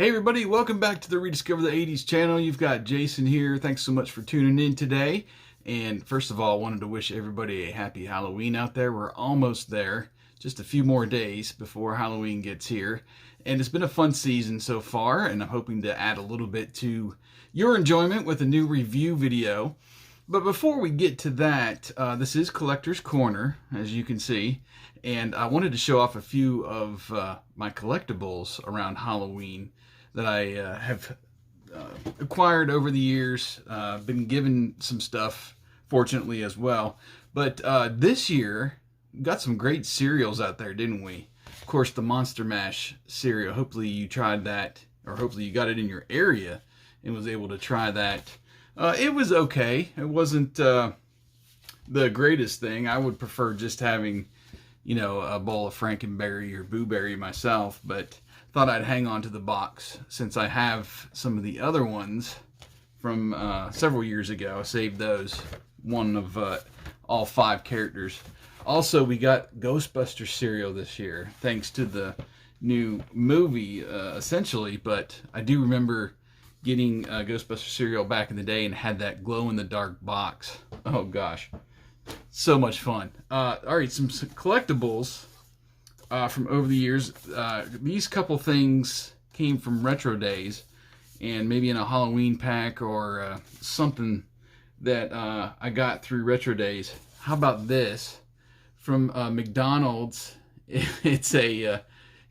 Hey everybody, welcome back to the Rediscover the 80s channel. You've got Jason here. Thanks so much for tuning in today. And first of all, I wanted to wish everybody a happy Halloween out there. We're almost there. Just a few more days before Halloween gets here. And it's been a fun season so far, and I'm hoping to add a little bit to your enjoyment with a new review video. But before we get to that, this is Collector's Corner, as you can see. And I wanted to show off a few of my collectibles around Halloween that I have acquired over the years. Been given some stuff, fortunately, as well. But this year, got some great cereals out there, didn't we? Of course, the Monster Mash cereal. Hopefully you tried that, or hopefully you got it in your area and was able to try that. It was okay. It wasn't the greatest thing. I would prefer just having, you know, a bowl of Frankenberry or Boo-Berry myself, but thought I'd hang on to the box since I have some of the other ones from several years ago. I saved those, one of all 5 characters. Also, we got Ghostbusters cereal this year, thanks to the new movie, essentially, but I do remember getting Ghostbusters cereal back in the day and had that glow-in-the-dark box. Oh gosh, so much fun. All right, some collectibles from over the years. These couple things came from Retro Days, and maybe in a Halloween pack or something that I got through Retro Days. How about this from McDonald's? It's a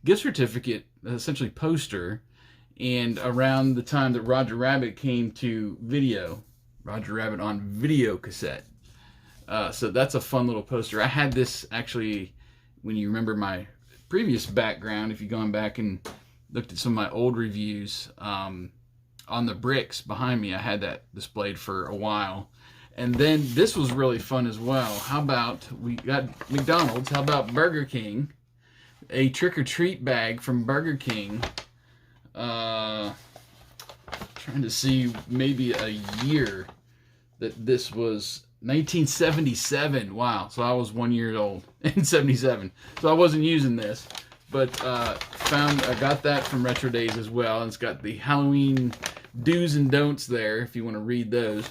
gift certificate, essentially poster, and around the time that Roger Rabbit came to video, Roger Rabbit on video cassette. So that's a fun little poster. I had this actually, when you remember my previous background, if you've gone back and looked at some of my old reviews, on the bricks behind me, I had that displayed for a while. And then this was really fun as well. How about, we got McDonald's, how about Burger King? A trick-or-treat bag from Burger King. Trying to see maybe a year that this was. 1977. Wow. So I was 1 year old in 77. So I wasn't using this, but I got that from Retro Days as well. And it's got the Halloween do's and don'ts there if you want to read those.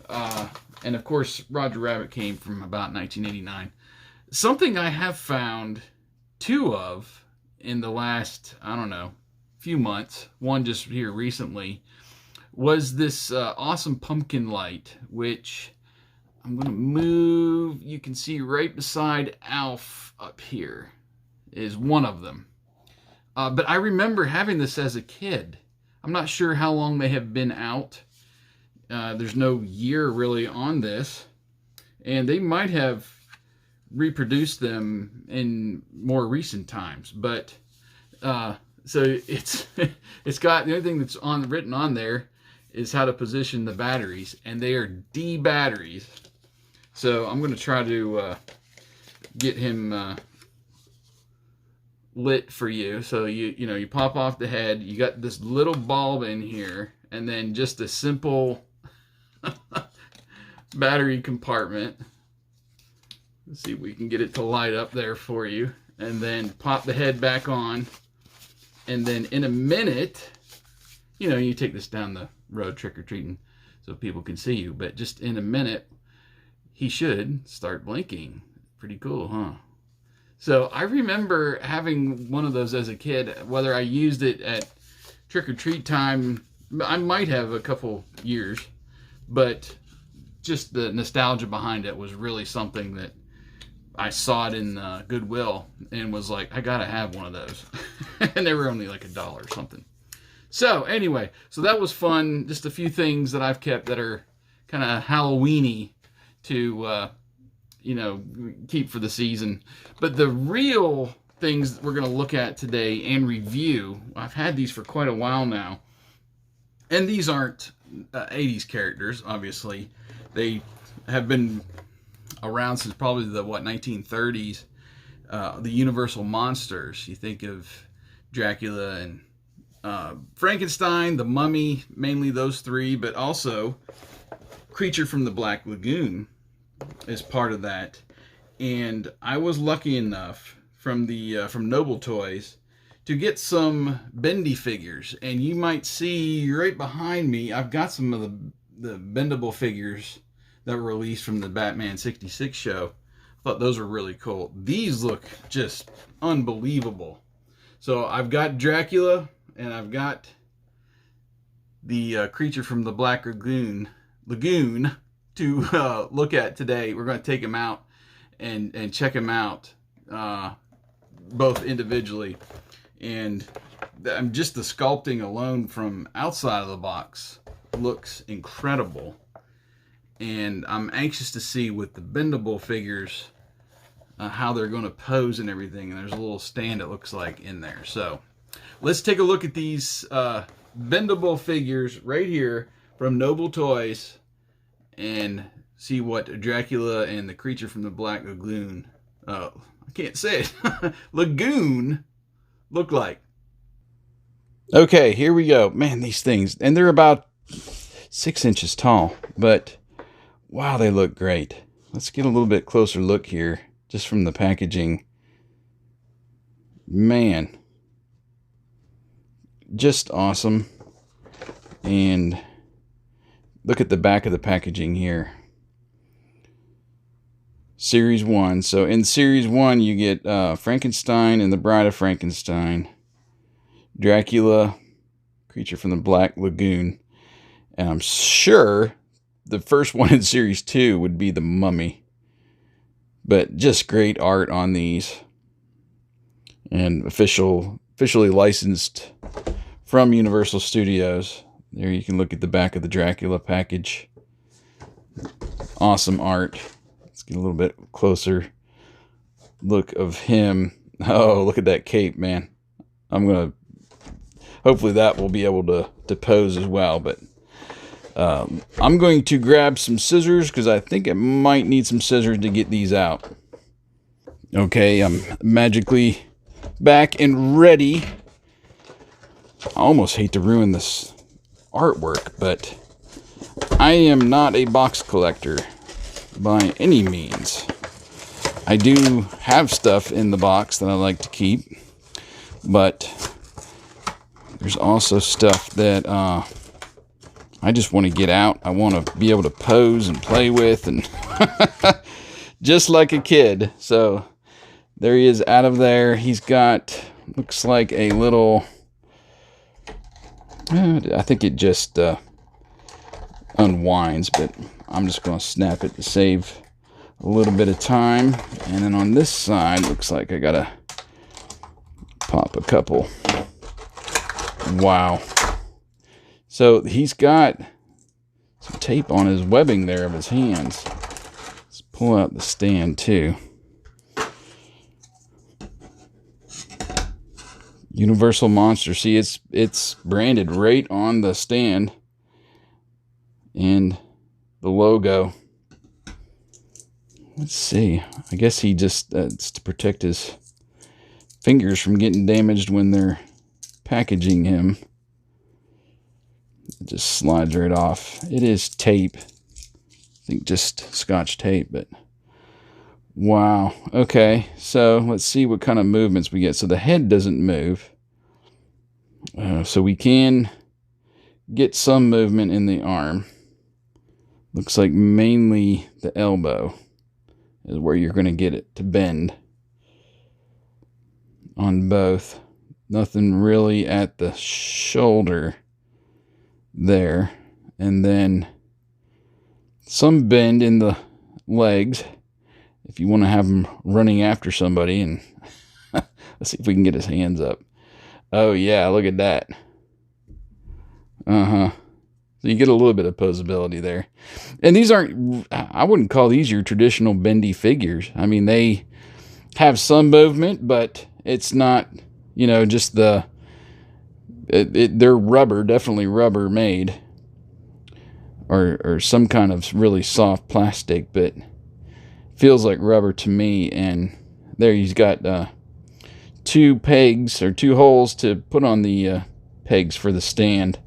And of course, Roger Rabbit came from about 1989. Something I have found 2 of in the last, I don't know, few months, one just here recently, was this awesome pumpkin light, which I'm going to move. You can see right beside Alf up here is one of them. But I remember having this as a kid. I'm not sure how long they have been out. There's no year really on this. And they might have reproduced them in more recent times. But so it's got, the only thing that's written on there is how to position the batteries. And they are D batteries. So I'm going to try to get him lit for you. So you pop off the head. You got this little bulb in here, and then just a simple battery compartment. Let's see if we can get it to light up there for you. And then pop the head back on. And then in a minute, you take this down the road trick-or-treating so people can see you. But just in a minute, he should start blinking. Pretty cool, huh? So I remember having one of those as a kid. Whether I used it at trick-or-treat time, I might have a couple years, but just the nostalgia behind it was really something that I saw it in Goodwill and was like, I gotta have one of those. And they were only like $1 or something. So anyway, so that was fun. Just a few things that I've kept that are kind of Halloween-y to keep for the season. But the real things we're going to look at today and review, I've had these for quite a while now, and these aren't 80s characters, obviously. They have been around since probably the 1930s. The Universal monsters, you think of Dracula and Frankenstein, the Mummy, mainly those 3, but also Creature from the Black Lagoon is part of that. And I was lucky enough from Noble Toys to get some Bendy figures, and you might see right behind me, I've got some of the bendable figures that were released from the Batman 66 show. I thought those were really cool. These look just unbelievable. So I've got Dracula, and I've got the creature from the Black Lagoon to look at today. We're going to take him out and check him out both individually. And just the sculpting alone from outside of the box looks incredible. And I'm anxious to see with the bendable figures how they're going to pose and everything. And there's a little stand, it looks like, in there. So let's take a look at these bendable figures right here from Noble Toys and see what Dracula and the creature from the Black Lagoon, I can't say it, Lagoon, look like. Okay, here we go. Man, these things, and they're about 6 inches tall, but wow, they look great. Let's get a little bit closer look here, just from the packaging. Man, just awesome. And look at the back of the packaging here. Series 1. So in Series 1, you get Frankenstein and the Bride of Frankenstein, Dracula, creature from the Black Lagoon, and I'm sure the first one in Series 2 would be the Mummy. But just great art on these, and officially licensed from Universal Studios. There you can look at the back of the Dracula package. Awesome art. Let's get a little bit closer look of him. Oh, look at that cape, man. Hopefully that will be able to pose as well. But I'm going to grab some scissors because I think I might need some scissors to get these out. Okay, I'm magically back and ready. I almost hate to ruin this artwork, but I am not a box collector by any means. I do have stuff in the box that I like to keep, but there's also stuff that I just want to get out. I want to be able to pose and play with, and just like a kid. So there he is out of there. He's got, looks like a little, I think it just unwinds, but I'm just going to snap it to save a little bit of time. And then on this side, looks like I got to pop a couple. Wow. So he's got some tape on his webbing there of his hands. Let's pull out the stand too. Universal Monster. See, it's branded right on the stand and the logo. Let's see. I guess he just it's to protect his fingers from getting damaged when they're packaging him. It just slides right off. It is tape. I think just Scotch tape, but wow. Okay, so let's see what kind of movements we get. So the head doesn't move. So we can get some movement in the arm. Looks like mainly the elbow is where you're going to get it to bend on both. Nothing really at the shoulder there. And then some bend in the legs if you want to have him running after somebody. And let's see if we can get his hands up. Oh yeah, look at that. So you get a little bit of posability there. And these aren't, I wouldn't call these your traditional bendy figures. I mean, they have some movement, but it's not, you know, just they're rubber, definitely rubber made. Or some kind of really soft plastic, but feels like rubber to me. And there he's got 2 pegs, or 2 holes to put on the pegs for the stand.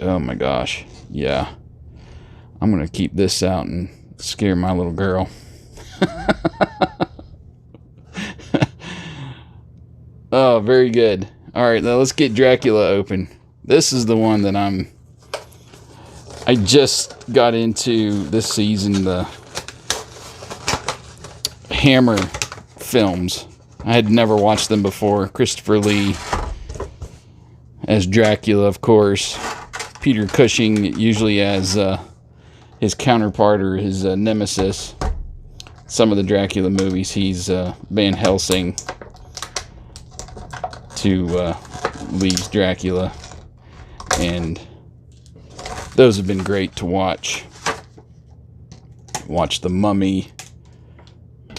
Oh my gosh. Yeah. I'm going to keep this out and scare my little girl. Oh, very good. All right, now let's get Dracula open. This is the one that I just got into this season, the Hammer films. I had never watched them before. Christopher Lee as Dracula, of course. Peter Cushing usually as his counterpart or his nemesis. Some of the Dracula movies, he's Van Helsing to Lee's Dracula. And those have been great to watch. Watched The Mummy.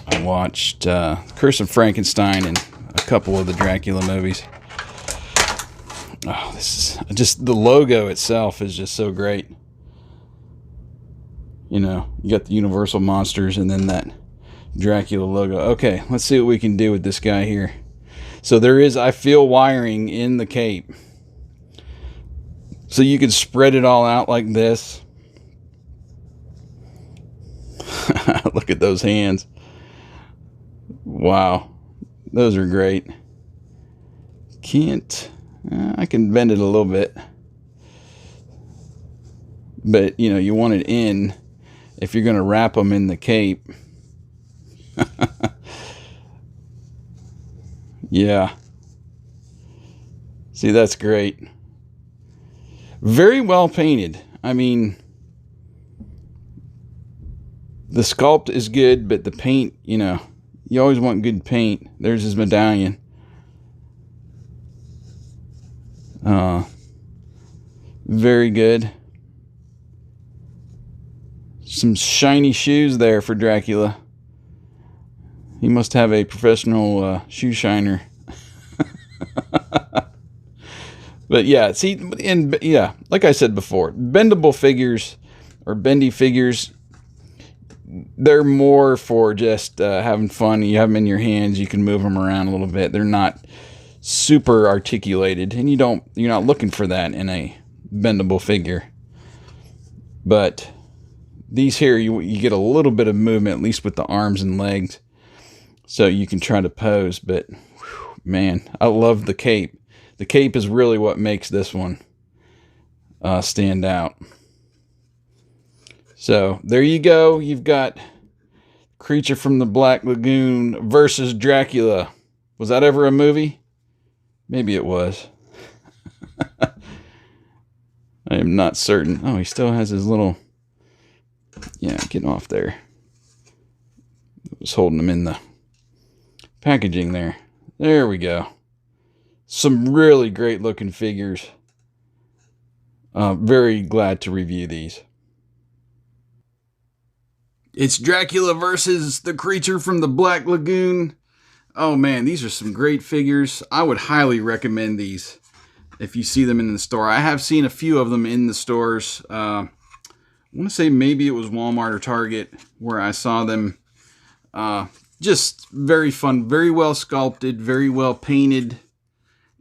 I watched Curse of Frankenstein and a couple of the Dracula movies. Oh, this is just, the logo itself is just so great. You know, you got the Universal Monsters and then that Dracula logo. Okay, let's see what we can do with this guy here. So there is, I feel, wiring in the cape. So you can spread it all out like this. Look at those hands. Wow. Those are great. I can bend it a little bit. But, you know, you want it in if you're going to wrap them in the cape. Yeah. See, that's great. Very well painted. I mean, the sculpt is good, but the paint, you know, you always want good paint. There's his medallion. Very good. Some shiny shoes there for Dracula. He must have a professional shoe shiner. But yeah, see, and yeah, like I said before, bendable figures or BendyFigs, they're more for just having fun. You have them in your hands, you can move them around a little bit. They're not super articulated, and you're not looking for that in a bendable figure. But these here, you get a little bit of movement, at least with the arms and legs, so you can try to pose. But whew, man, I love the cape. The cape is really what makes this one stand out. So there you go. You've got Creature from the Black Lagoon versus Dracula. Was that ever a movie? Maybe it was. I am not certain. Oh, he still has his little... Yeah, getting off there. I was holding him in the packaging there. There we go. Some really great looking figures. Very glad to review these. It's Dracula versus the Creature from the Black Lagoon. Oh man, these are some great figures. I would highly recommend these if you see them in the store. I have seen a few of them in the stores. I want to say maybe it was Walmart or Target where I saw them. Just very fun, very well sculpted, very well painted,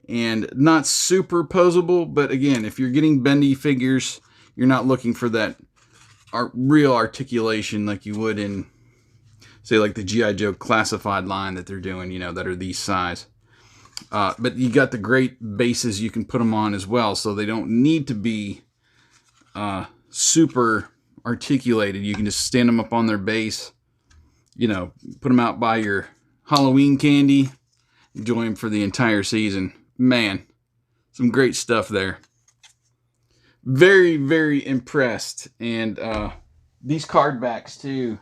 and not super posable. But again, if you're getting bendy figures, you're not looking for that real articulation like you would in, say, like the G.I. Joe classified line that they're doing, you know, that are these size. But you got the great bases you can put them on as well, so they don't need to be super articulated. You can just stand them up on their base, you know, put them out by your Halloween candy, enjoy them for the entire season. Man, some great stuff there. Very, very impressed. And these card backs too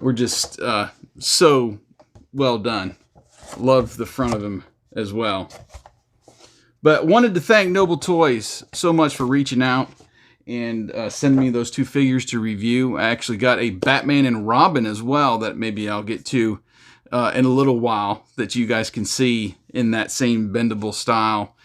were just so well done. Love the front of them as well. But wanted to thank Noble Toys so much for reaching out and sending me those two figures to review. I actually got a Batman and Robin as well that maybe I'll get to in a little while, that you guys can see in that same bendable style.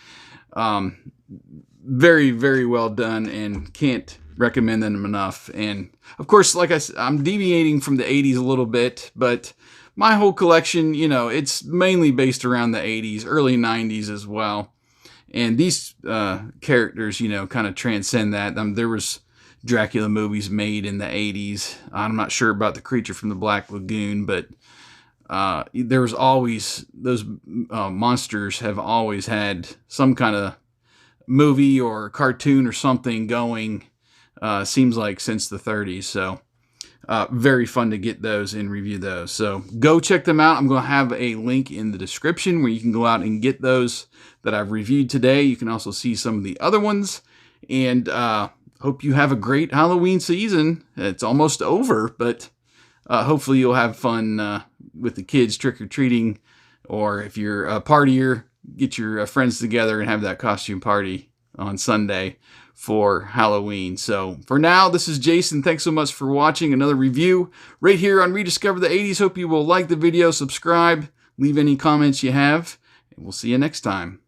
Very, very well done, and can't recommend them enough. And of course, like I said, I'm deviating from the 80s a little bit, but my whole collection, you know, it's mainly based around the 80s, early 90s as well. And these characters, you know, kind of transcend that. There was Dracula movies made in the 80s. I'm not sure about the Creature from the Black Lagoon, but There's always those monsters have always had some kind of movie or cartoon or something going. Seems like since the 30s. So very fun to get those and review those. So go check them out. I'm going to have a link in the description where you can go out and get those that I've reviewed today. You can also see some of the other ones. And hope you have a great Halloween season. It's almost over, but hopefully you'll have fun with the kids trick-or-treating, or if you're a partier, get your friends together and have that costume party on Sunday for Halloween. So for now, this is Jason. Thanks so much for watching another review right here on Rediscover the 80s. Hope you will like the video, subscribe, leave any comments you have, and we'll see you next time.